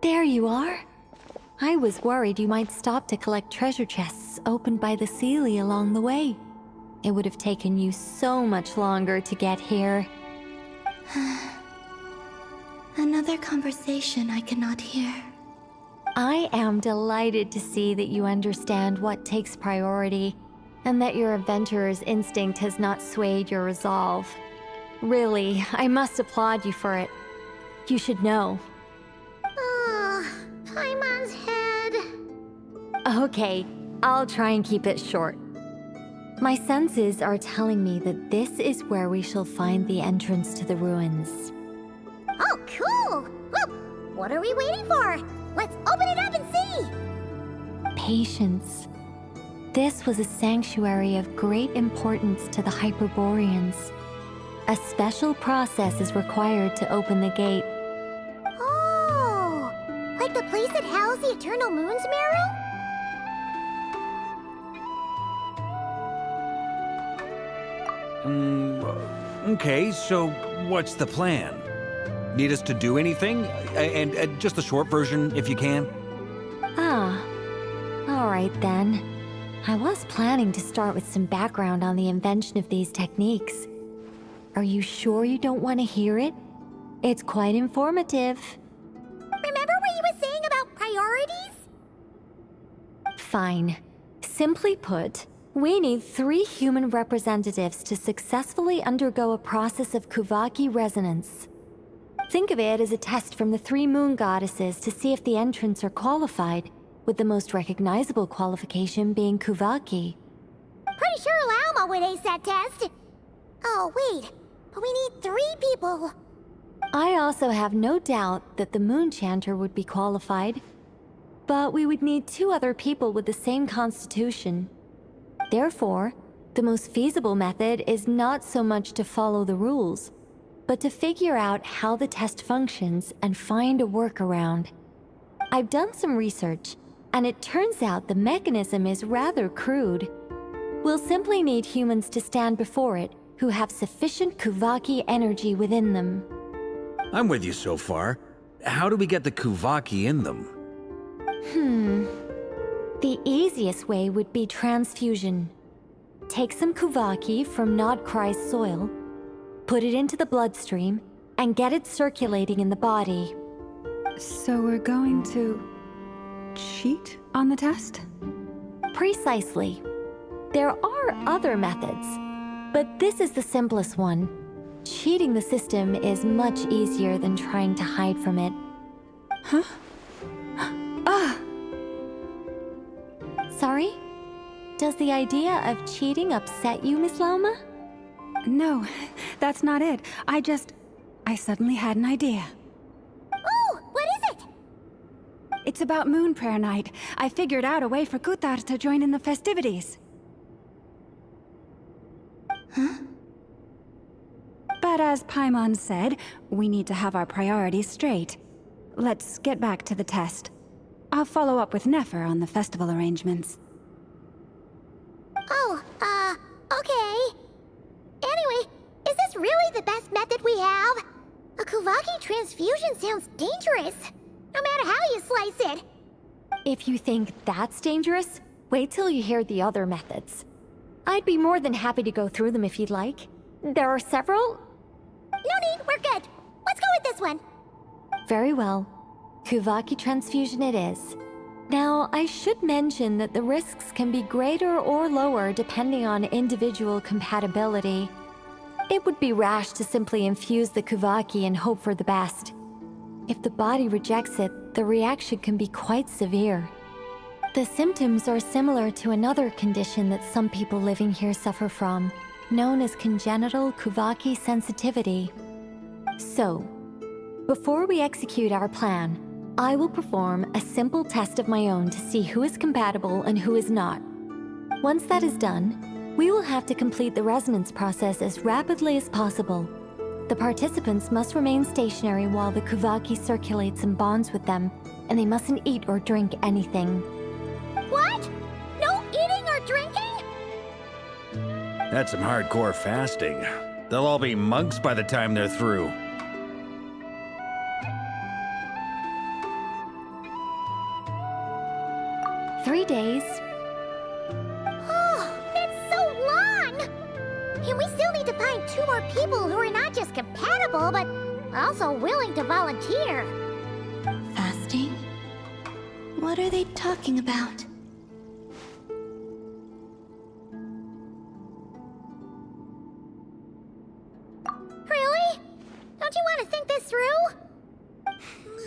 There you are. I was worried you might stop to collect treasure chests opened by the Seelie along the way. It would have taken you so much longer to get here. Another conversation I cannot hear. I am delighted to see that you understand what takes priority, and that your adventurer's instinct has not swayed your resolve. Really, I must applaud you for it. You should know. Paimon's head. Okay, I'll try and keep it short. My senses are telling me that this is where we shall find the entrance to the ruins. Oh, cool! Well, what are we waiting for? Let's open it up and see! Patience. This was a sanctuary of great importance to the Hyperboreans. A special process is required to open the gate. Oh! Like the place that housed the Eternal Moon's Marrow? Okay, so what's the plan? Need us to do anything? And just the short version, if you can. All right then. I was planning to start with some background on the invention of these techniques. Are you sure you don't want to hear it? It's quite informative. Remember what you were saying about priorities? Fine. Simply put, we need 3 human representatives to successfully undergo a process of Kuvaki resonance. Think of it as a test from the 3 moon goddesses to see if the entrants are qualified, with the most recognizable qualification being Kuvaki. Pretty sure Lauma would ace that test. Oh, wait. But we need 3 people. I also have no doubt that the Moon Chanter would be qualified, but we would need 2 other people with the same constitution. Therefore, the most feasible method is not so much to follow the rules, but to figure out how the test functions and find a workaround. I've done some research, and it turns out the mechanism is rather crude. We'll simply need humans to stand before it who have sufficient Kuvaki energy within them. I'm with you so far. How do we get the Kuvaki in them? The easiest way would be transfusion. Take some Kuvaki from Nodcry's soil, put it into the bloodstream, and get it circulating in the body. So we're going to cheat on the test? Precisely. There are other methods, but this is the simplest one. Cheating the system is much easier than trying to hide from it. Huh? Sorry? Does the idea of cheating upset you, Miss Lauma? No, that's not it. I suddenly had an idea. Oh, what is it? It's about Moon Prayer Night. I figured out a way for Kutar to join in the festivities. Huh? But as Paimon said, we need to have our priorities straight. Let's get back to the test. I'll follow up with Nefer on the festival arrangements. Oh, okay. Anyway, is this really the best method we have? A Kuvaki transfusion sounds dangerous, no matter how you slice it. If you think that's dangerous, wait till you hear the other methods. I'd be more than happy to go through them if you'd like. There are several. No need, we're good. Let's go with this one. Very well. Kuvaki transfusion it is. Now, I should mention that the risks can be greater or lower depending on individual compatibility. It would be rash to simply infuse the Kuvaki and hope for the best. If the body rejects it, the reaction can be quite severe. The symptoms are similar to another condition that some people living here suffer from, known as congenital Kuvaki sensitivity. So, before we execute our plan, I will perform a simple test of my own to see who is compatible and who is not. Once that is done, we will have to complete the resonance process as rapidly as possible. The participants must remain stationary while the Kuvaki circulates and bonds with them, and they mustn't eat or drink anything. What? No eating or drinking? That's some hardcore fasting. They'll all be monks by the time they're through. 3 days. Oh, that's so long! And we still need to find 2 more people who are not just compatible, but also willing to volunteer. Fasting? What are they talking about? Really? Don't you want to think this through?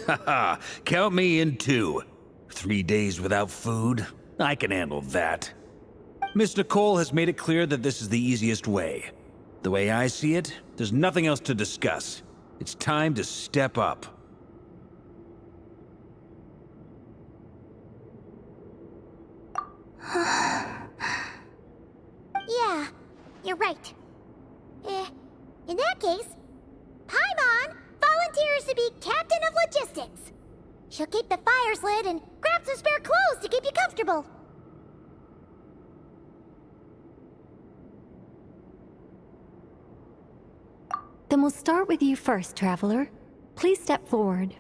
Haha, count me in too. 3 days without food? I can handle that. Miss Nicole has made it clear that this is the easiest way. The way I see it, there's nothing else to discuss. It's time to step up. Yeah, you're right. In that case, Paimon volunteers to be Captain of Logistics. She'll keep the fires lit and grab some spare clothes to keep you comfortable. Then we'll start with you first, Traveler. Please step forward.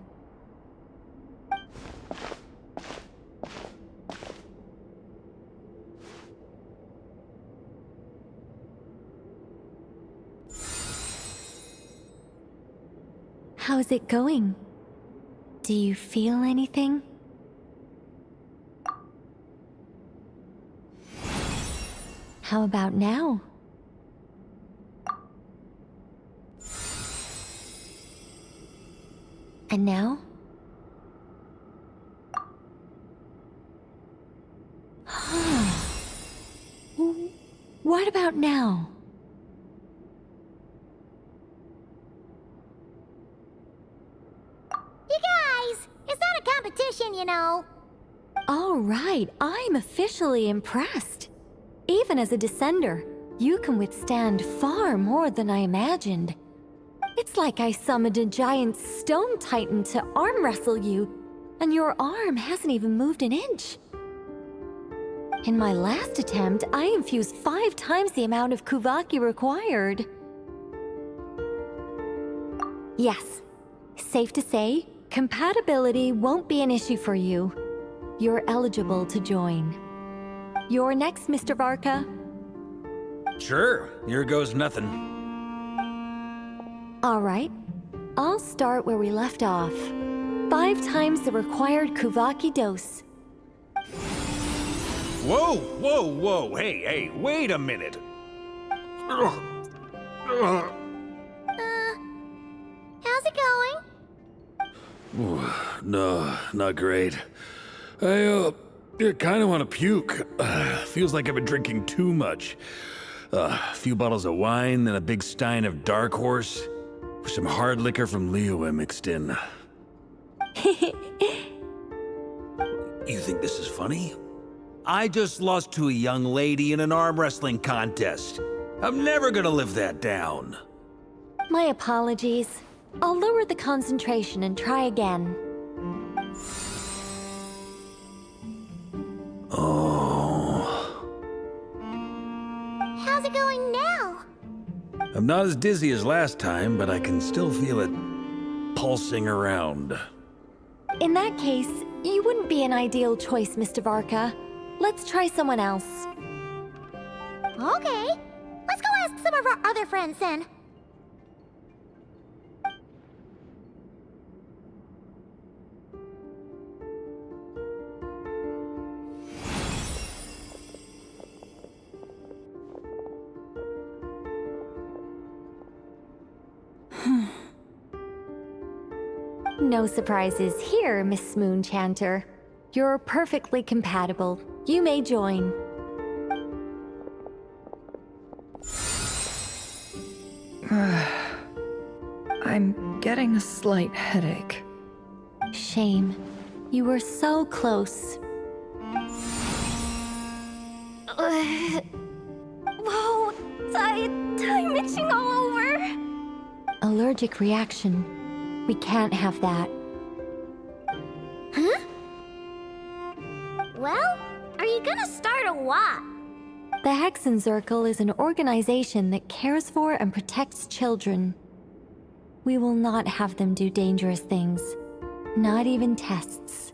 How's it going? Do you feel anything? How about now? And now? What about now? You guys, it's not a competition, you know. All right, I'm officially impressed. Even as a descender, you can withstand far more than I imagined. It's like I summoned a giant stone titan to arm wrestle you, and your arm hasn't even moved an inch. In my last attempt, I infused 5 times the amount of Kuvaki required. Yes, safe to say, compatibility won't be an issue for you. You're eligible to join. You're next, Mr. Varka. Sure, here goes nothing. All right, I'll start where we left off. 5 times the required Kuvaki dose. Whoa, whoa, whoa, hey, wait a minute. How's it going? No, not great. I kind of want to puke. Feels like I've been drinking too much. A few bottles of wine, then a big stein of Dark Horse, with some hard liquor from Liyue mixed in. You think this is funny? I just lost to a young lady in an arm wrestling contest. I'm never gonna live that down. My apologies. I'll lower the concentration and try again. Oh. How's it going now? I'm not as dizzy as last time, but I can still feel it pulsing around. In that case, you wouldn't be an ideal choice, Mr. Varka. Let's try someone else. Okay, let's go ask some of our other friends then. No surprises here, Miss Moonchanter. You're perfectly compatible. You may join. I'm getting a slight headache. Shame. You were so close. Whoa, I'm itching all over. Allergic reaction. We can't have that. Huh? Well, are you gonna start a what? The Hexenzirkel is an organization that cares for and protects children. We will not have them do dangerous things. Not even tests.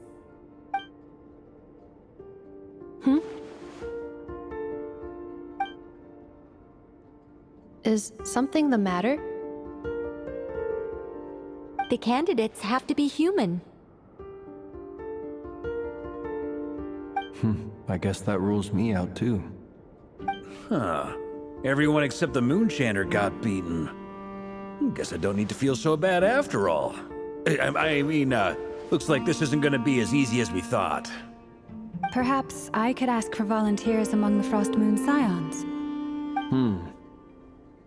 Is something the matter? The candidates have to be human. I guess that rules me out too. Huh. Everyone except the Moonchanter got beaten. Guess I don't need to feel so bad after all. I mean, looks like this isn't gonna be as easy as we thought. Perhaps I could ask for volunteers among the Frost Moon Scions.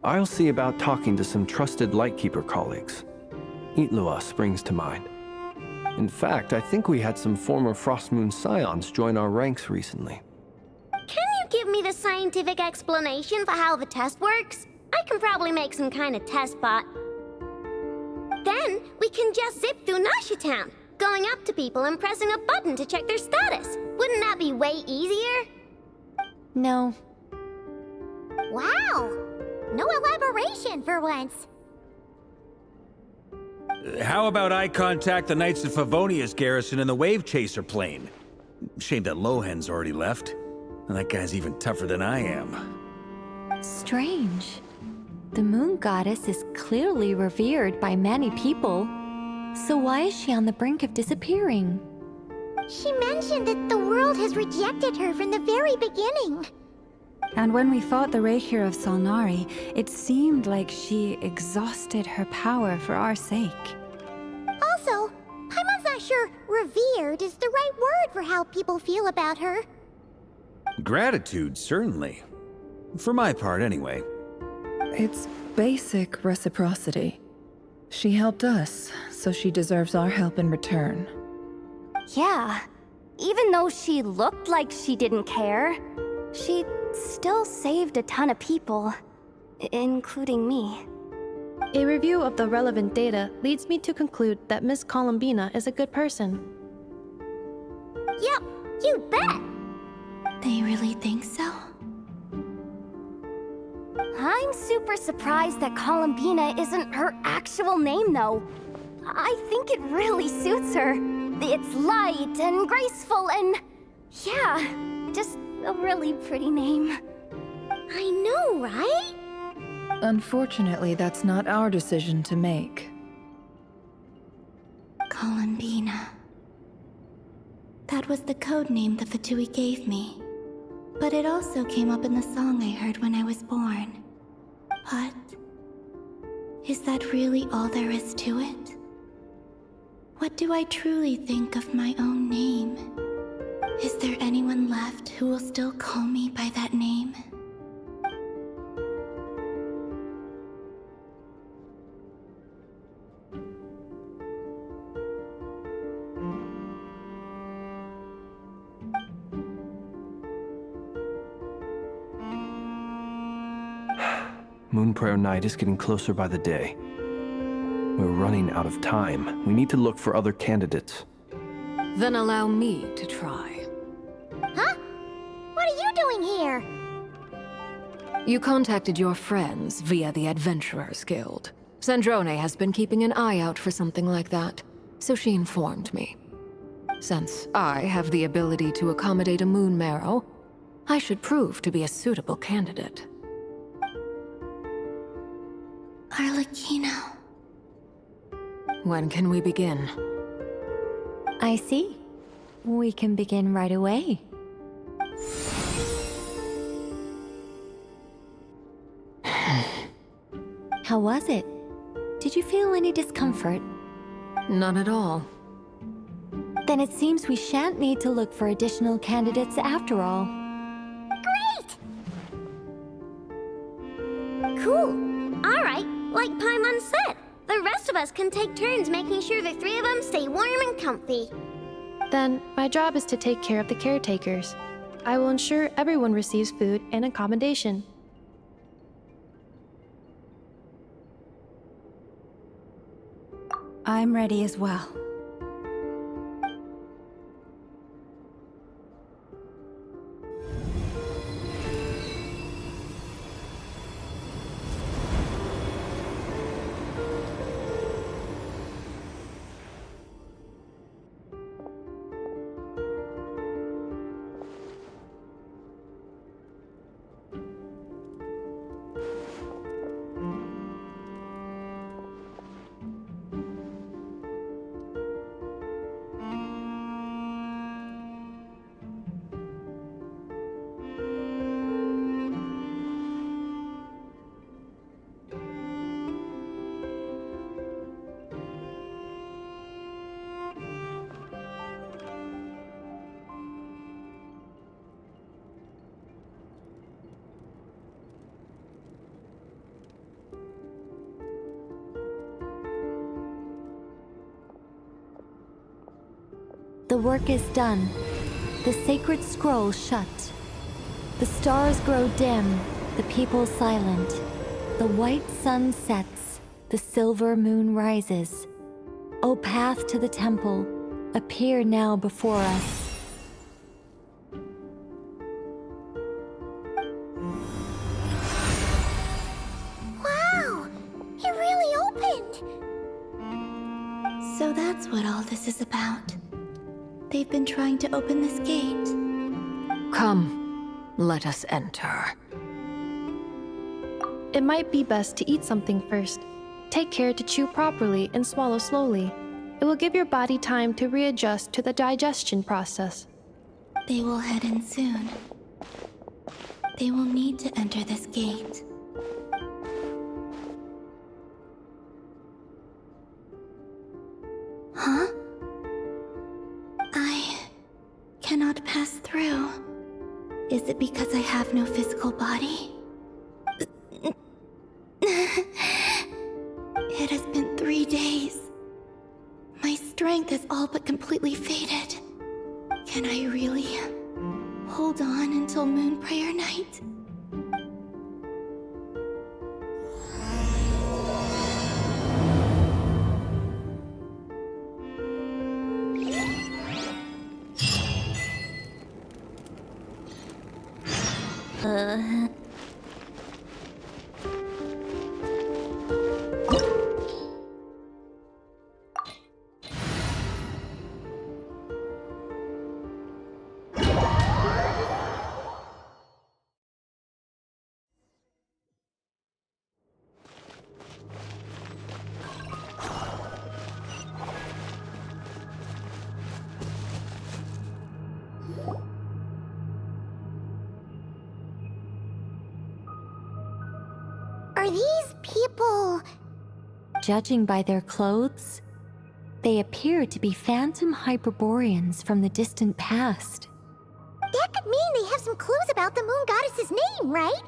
I'll see about talking to some trusted Lightkeeper colleagues. Itlua springs to mind. In fact, I think we had some former Frost Moon Scions join our ranks recently. Can you give me the scientific explanation for how the test works? I can probably make some kind of test bot. Then we can just zip through Nasha Town, going up to people and pressing a button to check their status. Wouldn't that be way easier? No. Wow! No elaboration for once. How about I contact the Knights of Favonia's garrison in the Wave Chaser plane? Shame that Lohan's already left. And that guy's even tougher than I am. Strange. The moon goddess is clearly revered by many people. So why is she on the brink of disappearing? She mentioned that the world has rejected her from the very beginning. And when we fought the Reikir of Solnari, it seemed like she exhausted her power for our sake. Also, Paimon's not sure revered is the right word for how people feel about her. Gratitude, certainly. For my part, anyway. It's basic reciprocity. She helped us, so she deserves our help in return. Yeah. Even though she looked like she didn't care, she still saved a ton of people, including me. A review of the relevant data leads me to conclude that Miss Columbina is a good person. Yep, you bet! They really think so? I'm super surprised that Columbina isn't her actual name, though. I think it really suits her. It's light and graceful and... yeah, just a really pretty name. I know, right? Unfortunately, that's not our decision to make. Columbina. That was the code name the Fatui gave me. But it also came up in the song I heard when I was born. But... is that really all there is to it? What do I truly think of my own name? Is there anyone left who will still call me by that name? Moon Prayer Night is getting closer by the day. We're running out of time. We need to look for other candidates. Then allow me to try. Huh? What are you doing here? You contacted your friends via the Adventurers Guild. Sandrone has been keeping an eye out for something like that, so she informed me. Since I have the ability to accommodate a moon marrow, I should prove to be a suitable candidate. Arlecchino. When can we begin? I see. We can begin right away. How was it? Did you feel any discomfort? Not at all. Then it seems we shan't need to look for additional candidates after all. Great! Cool. Alright, like Paimon said, the rest of us can take turns making sure the three of them stay warm and comfy. Then, my job is to take care of the caretakers. I will ensure everyone receives food and accommodation. I'm ready as well. The work is done. The sacred scroll shut. The stars grow dim, the people silent. The white sun sets, the silver moon rises. O path to the temple, appear now before us. Wow! It really opened! So that's what all this is about. They've been trying to open this gate. Come, let us enter. It might be best to eat something first. Take care to chew properly and swallow slowly. It will give your body time to readjust to the digestion process. They will head in soon. They will need to enter this gate. Huh? I cannot pass through. Is it because I have no physical body? It has been 3 days. My strength has all but completely faded. Can I really hold on until Moon Prayer Night? Are these people... Judging by their clothes, they appear to be phantom Hyperboreans from the distant past. That could mean they have some clues about the moon goddess's name, right?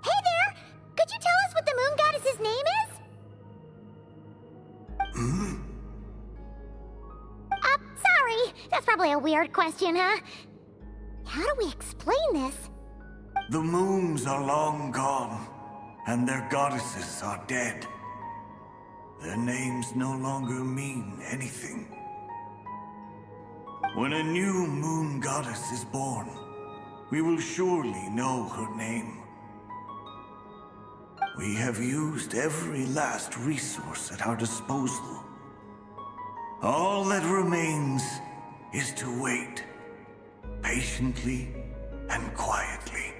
Hey there! Could you tell us what the moon goddess's name is? Sorry. That's probably a weird question, huh? How do we explain this? The moons are long gone, and their goddesses are dead. Their names no longer mean anything. When a new moon goddess is born, we will surely know her name. We have used every last resource at our disposal. All that remains is to wait, patiently and quietly.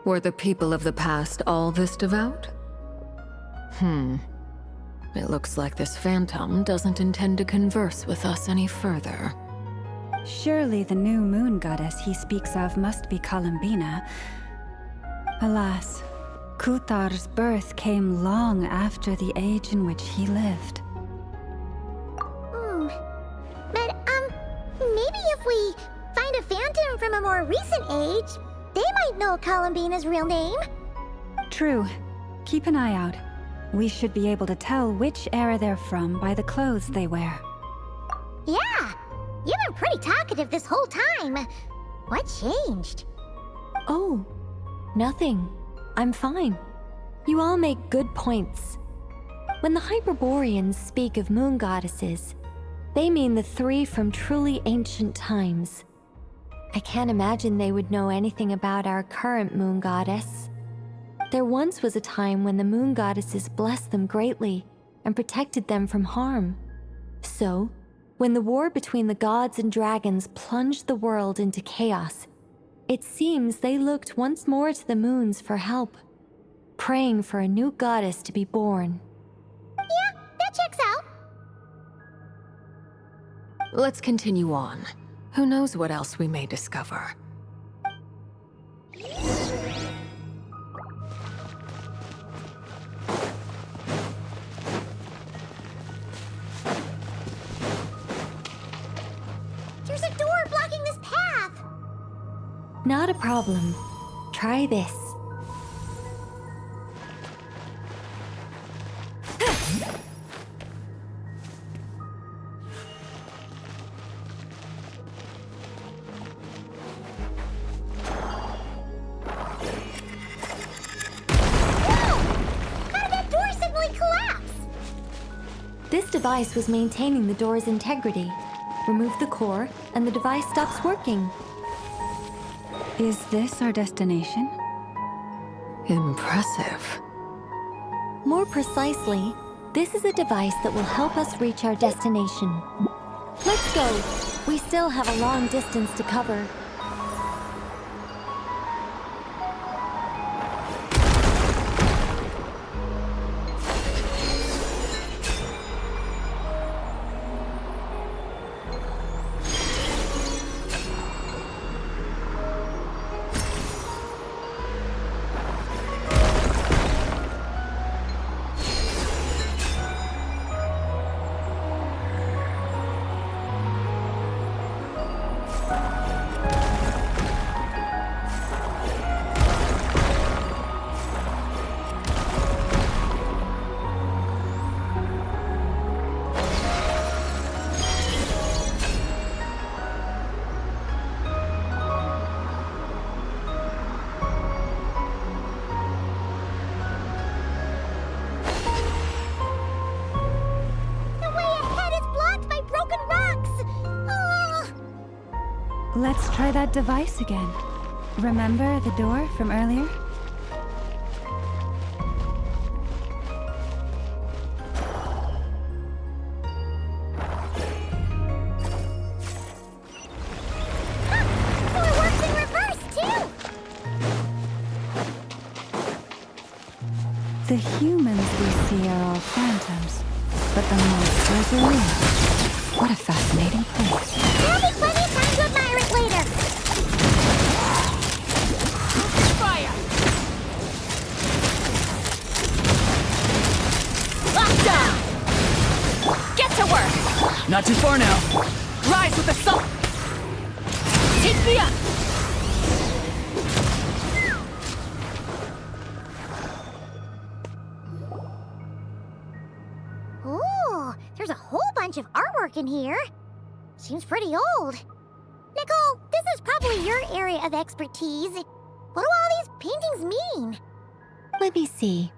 Were the people of the past all this devout? It looks like this phantom doesn't intend to converse with us any further. Surely the new moon goddess he speaks of must be Columbina. Alas, Kuthar's birth came long after the age in which he lived. But, maybe if we find a phantom from a more recent age, they might know Columbina's real name. True. Keep an eye out. We should be able to tell which era they're from by the clothes they wear. Yeah, you've been pretty talkative this whole time. What changed? Oh, nothing. I'm fine. You all make good points. When the Hyperboreans speak of moon goddesses, they mean the three from truly ancient times. I can't imagine they would know anything about our current moon goddess. There once was a time when the moon goddesses blessed them greatly and protected them from harm. So, when the war between the gods and dragons plunged the world into chaos, it seems they looked once more to the moons for help, praying for a new goddess to be born. Yeah, that checks out. Let's continue on. Who knows what else we may discover? There's a door Not a problem. Try this. This device was maintaining the door's integrity. Remove the core, and the device stops working. Is this our destination? Impressive. More precisely, this is a device that will help us reach our destination. Let's go. We still have a long distance to cover. Let's try that device again. Remember the door from earlier? So it works in reverse, too! The humans we see are all phantoms, but the monsters are real. What a fascinating place. There'll be plenty of time to admire it later! Fire! Lockdown! Get to work! Not too far now. Rise with the sun! Take me up! Ooh, there's a whole bunch of artwork in here. Seems pretty old. Nicole, this is probably your area of expertise. What do all these paintings mean? Let me see.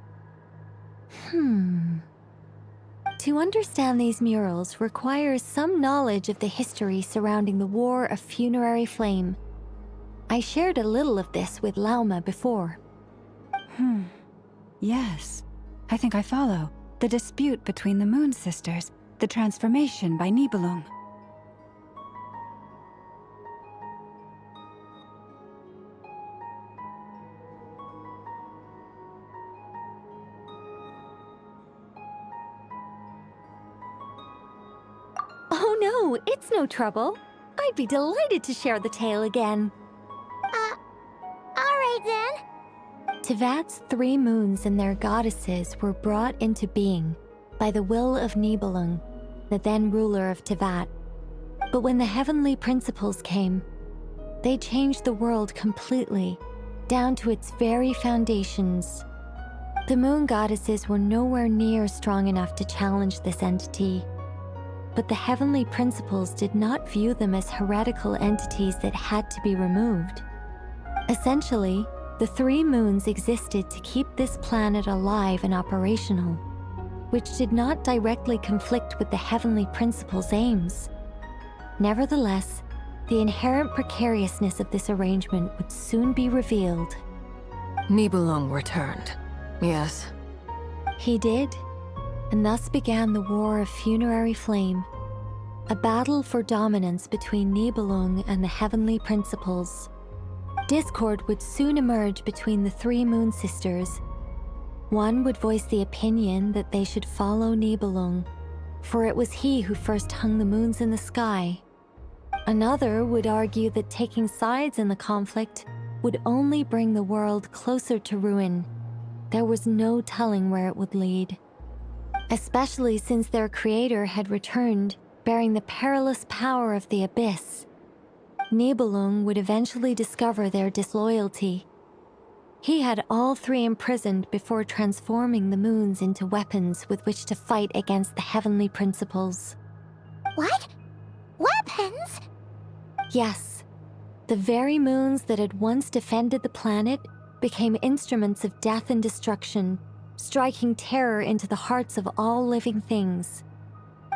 To understand these murals requires some knowledge of the history surrounding the War of Funerary Flame. I shared a little of this with Lauma before. Yes. I think I follow. The dispute between the Moon Sisters, the transformation by Nibelung. Oh no, it's no trouble. I'd be delighted to share the tale again. Alright then. Tevat's 3 moons and their goddesses were brought into being by the will of Nibelung, the then ruler of Tevat. But when the heavenly principles came, they changed the world completely, down to its very foundations. The moon goddesses were nowhere near strong enough to challenge this entity. But the heavenly principles did not view them as heretical entities that had to be removed. Essentially, the 3 moons existed to keep this planet alive and operational, which did not directly conflict with the heavenly principles' aims. Nevertheless, the inherent precariousness of this arrangement would soon be revealed. Nibelung returned. Yes. He did, and thus began the War of Funerary Flame, a battle for dominance between Nibelung and the heavenly principles. Discord would soon emerge between the 3 Moon Sisters. One would voice the opinion that they should follow Nibelung, for it was he who first hung the moons in the sky. Another would argue that taking sides in the conflict would only bring the world closer to ruin. There was no telling where it would lead. Especially since their creator had returned, bearing the perilous power of the Abyss. Nibelung would eventually discover their disloyalty. He had all three imprisoned before transforming the moons into weapons with which to fight against the heavenly principles. What? Weapons? Yes, the very moons that had once defended the planet became instruments of death and destruction, striking terror into the hearts of all living things.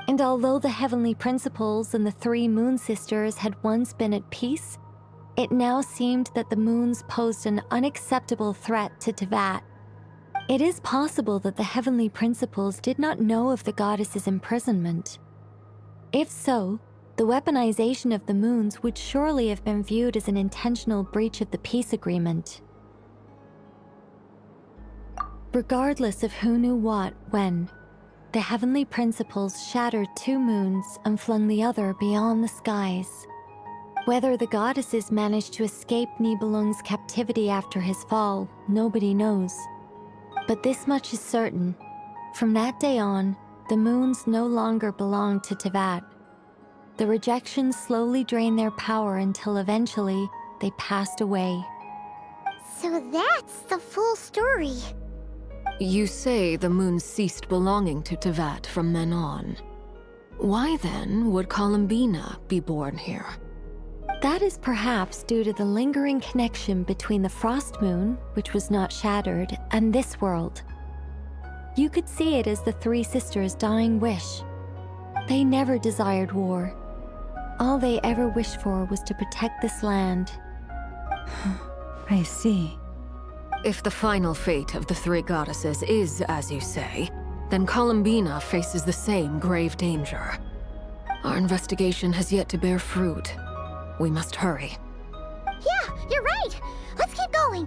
And although the heavenly principles and the three moon sisters had once been at peace, it now seemed that the moons posed an unacceptable threat to Teyvat. It is possible that the heavenly principles did not know of the goddess's imprisonment. If so, the weaponization of the moons would surely have been viewed as an intentional breach of the peace agreement. Regardless of who knew what, when, the heavenly principles shattered two moons and flung the other beyond the skies. Whether the goddesses managed to escape Nibelung's captivity after his fall, nobody knows. But this much is certain. From that day on, the moons no longer belonged to Teyvat. The rejections slowly drained their power until eventually they passed away. So that's the full story. You say the moon ceased belonging to Teyvat from then on. Why then would Columbina be born here? That is perhaps due to the lingering connection between the Frost Moon, which was not shattered, and this world. You could see it as the three sisters' dying wish. They never desired war. All they ever wished for was to protect this land. I see. If the final fate of the three goddesses is as you say, then Columbina faces the same grave danger. Our investigation has yet to bear fruit. We must hurry. Yeah, you're right. Let's keep going.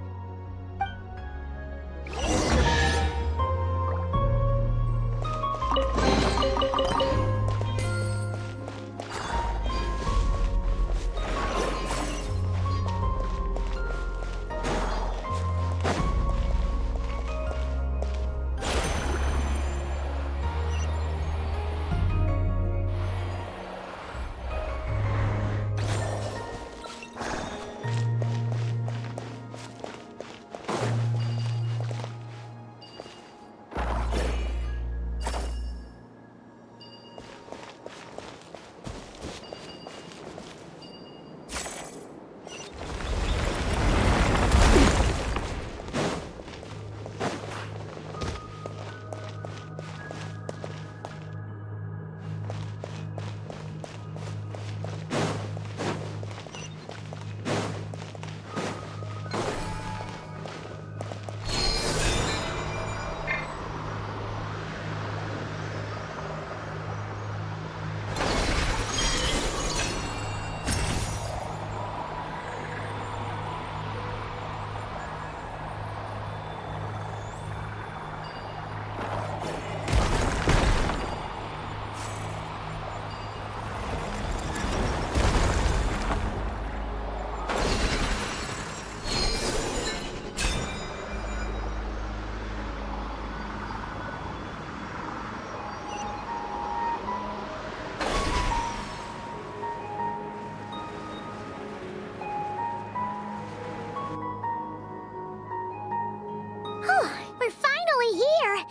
We're finally here.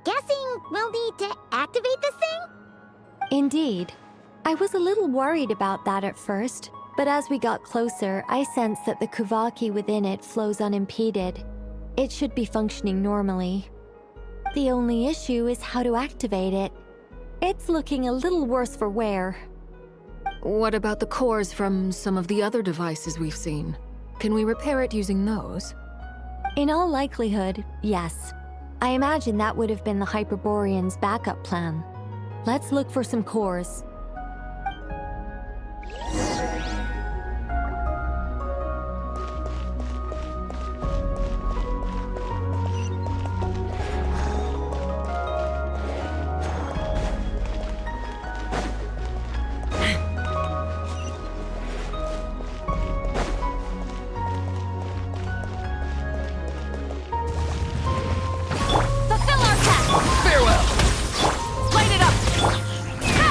Guessing we'll need to activate this thing? Indeed. I was a little worried about that at first, but as we got closer, I sensed that the Kuvaki within it flows unimpeded. It should be functioning normally. The only issue is how to activate it. It's looking a little worse for wear. What about the cores from some of the other devices we've seen? Can we repair it using those? In all likelihood, yes. I imagine that would have been the Hyperborean's backup plan. Let's look for some cores. Fulfill our task! Farewell! Light it up! Ha!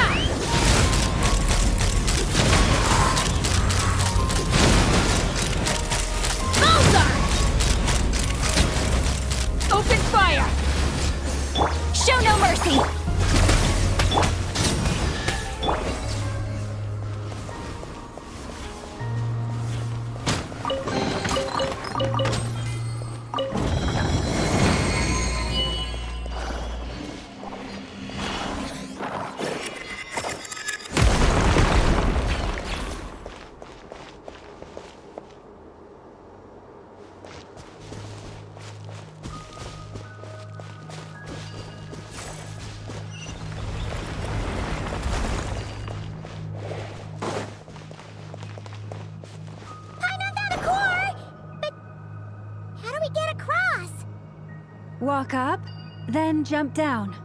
Walk up, then jump down.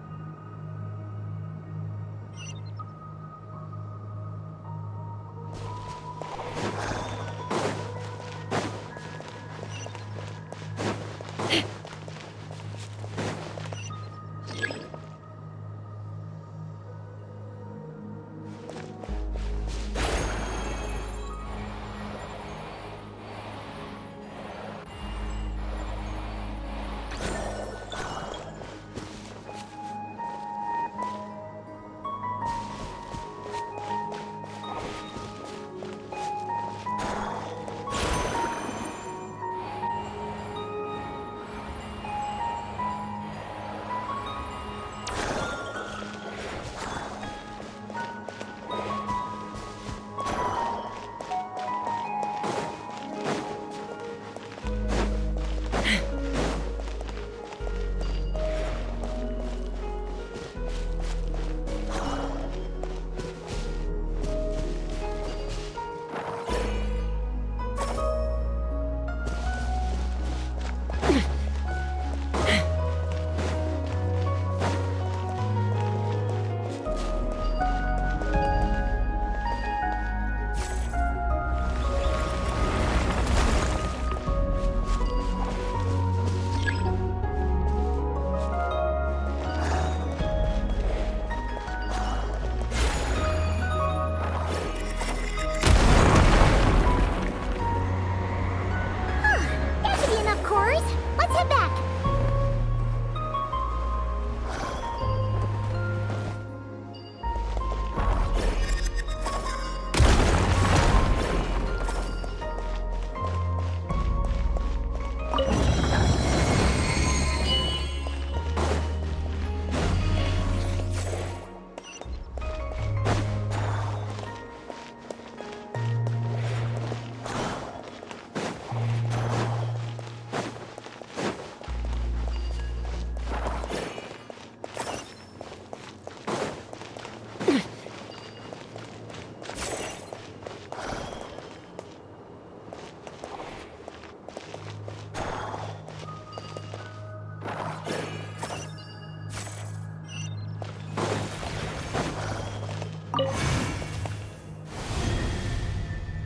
That should be enough cores. Let's head back.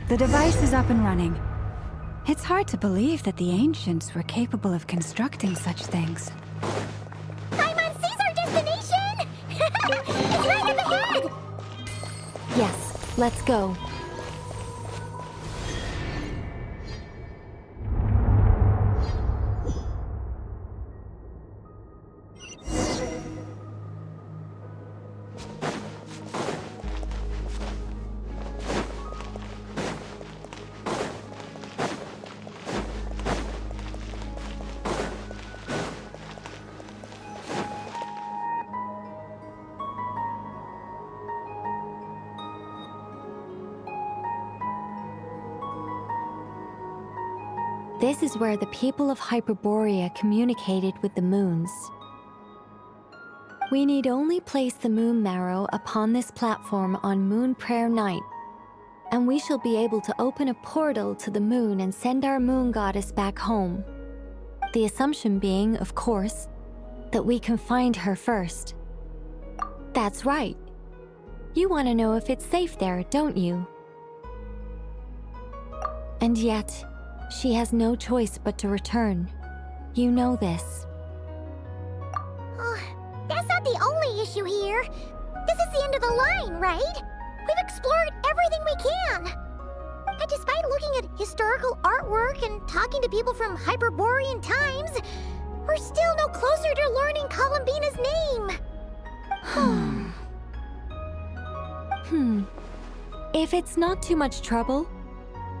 The device is up and running. It's hard to believe that the ancients were capable of constructing such things. Paimon sees our destination! It's right up ahead! Yes, let's go. This is where the people of Hyperborea communicated with the moons. We need only place the moon marrow upon this platform on Moon Prayer Night, and we shall be able to open a portal to the moon and send our moon goddess back home. The assumption being, of course, that we can find her first. That's right. You want to know if it's safe there, don't you? And yet, she has no choice but to return. You know this. Oh, that's not the only issue here. This is the end of the line, right? We've explored everything we can. And despite looking at historical artwork and talking to people from Hyperborean times, we're still no closer to learning Columbina's name. If it's not too much trouble,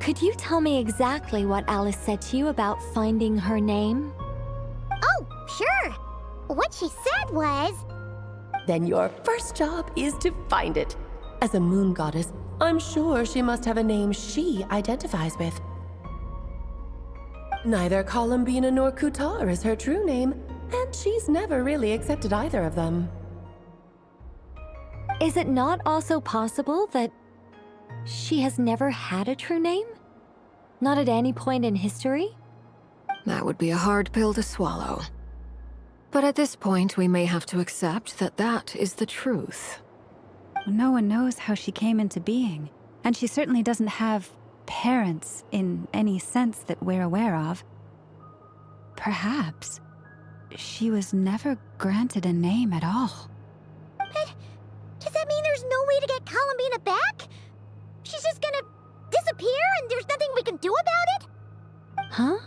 could you tell me exactly what Alice said to you about finding her name? Oh, sure. What she said was... Then your first job is to find it. As a moon goddess, I'm sure she must have a name she identifies with. Neither Columbina nor Kutar is her true name, and she's never really accepted either of them. Is it not also possible that she has never had a true name? Not at any point in history? That would be a hard pill to swallow. But at this point, we may have to accept that that is the truth. No one knows how she came into being, and she certainly doesn't have parents in any sense that we're aware of. Perhaps she was never granted a name at all. But does that mean there's no way to get Columbina back? She's just gonna disappear and there's nothing we can do about it? Huh?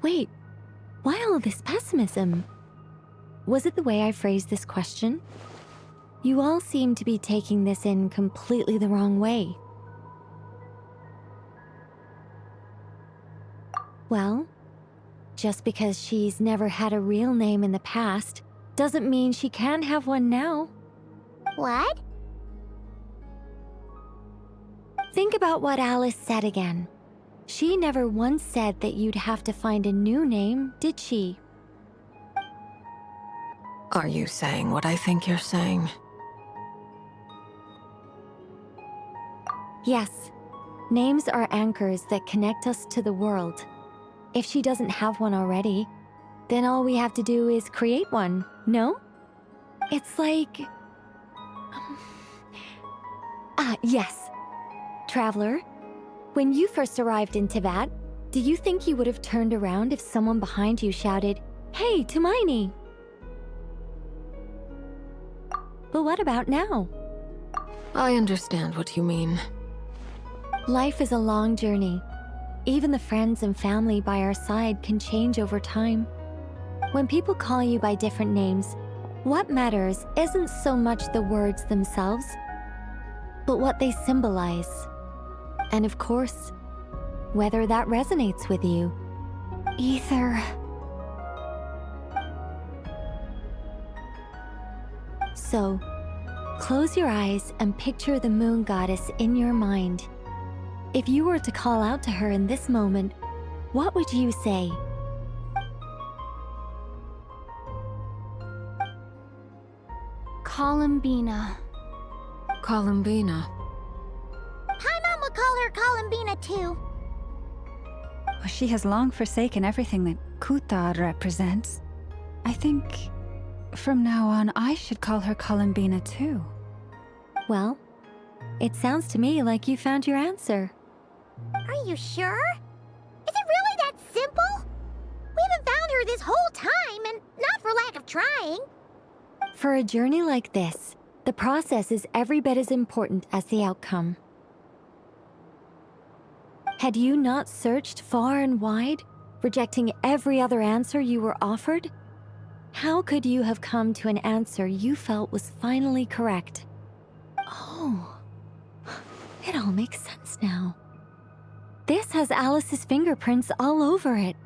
Wait, why all this pessimism? Was it the way I phrased this question? You all seem to be taking this in completely the wrong way. Well, just because she's never had a real name in the past doesn't mean she can't have one now. What? Think about what Alice said again. She never once said that you'd have to find a new name, did she? Are you saying what I think you're saying? Yes. Names are anchors that connect us to the world. If she doesn't have one already, then all we have to do is create one, no? It's like... yes. Traveler, when you first arrived in Teyvat, do you think you would have turned around if someone behind you shouted, "Hey, Hermione"? But what about now? I understand what you mean. Life is a long journey. Even the friends and family by our side can change over time. When people call you by different names, what matters isn't so much the words themselves, but what they symbolize. And of course, whether that resonates with you. Ether. So, close your eyes and picture the moon goddess in your mind. If you were to call out to her in this moment, what would you say? Columbina. Columbina. Paimon would call her Columbina too. She has long forsaken everything that Kutar represents. I think from now on I should call her Columbina too. Well, it sounds to me like you found your answer. Are you sure? Is it really that simple? We haven't found her this whole time, and not for lack of trying. For a journey like this, the process is every bit as important as the outcome. Had you not searched far and wide, rejecting every other answer you were offered? How could you have come to an answer you felt was finally correct? Oh, it all makes sense now. This has Alice's fingerprints all over it.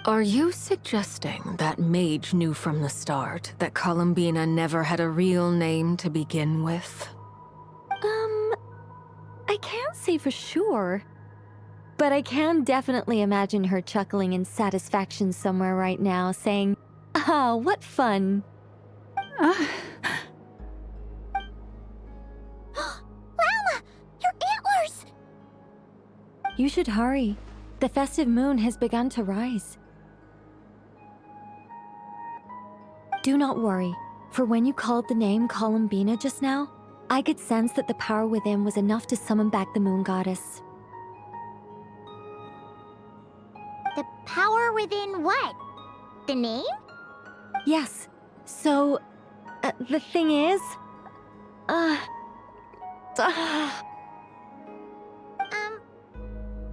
Are you suggesting that Mage knew from the start that Columbina never had a real name to begin with? I can't say for sure. But I can definitely imagine her chuckling in satisfaction somewhere right now, saying, "Ah, what fun." Lalma! Your antlers! You should hurry. The festive moon has begun to rise. Do not worry, for when you called the name Columbina just now, I could sense that the power within was enough to summon back the moon goddess. The power within what? The name? Yes. So, the thing is...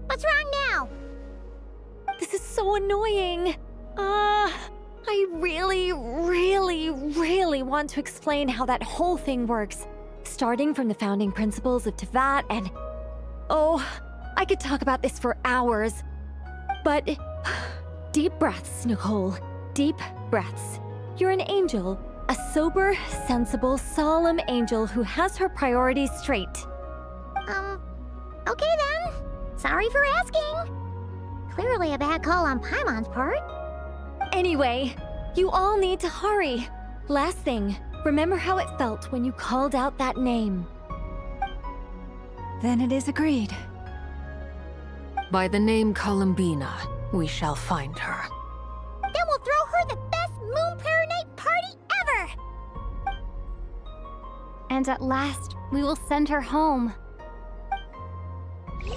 What's wrong now? This is so annoying. I really want to explain how that whole thing works. Starting from the founding principles of Teyvat and... Oh, I could talk about this for hours. But... Deep breaths, Nicole. Deep breaths. You're an angel. A sober, sensible, solemn angel who has her priorities straight. Okay then. Sorry for asking. Clearly a bad call on Paimon's part. Anyway, you all need to hurry. Last thing, remember how it felt when you called out that name. Then it is agreed. By the name Columbina, we shall find her. Then we'll throw her the best Moon Prayer Night party ever! And at last, we will send her home.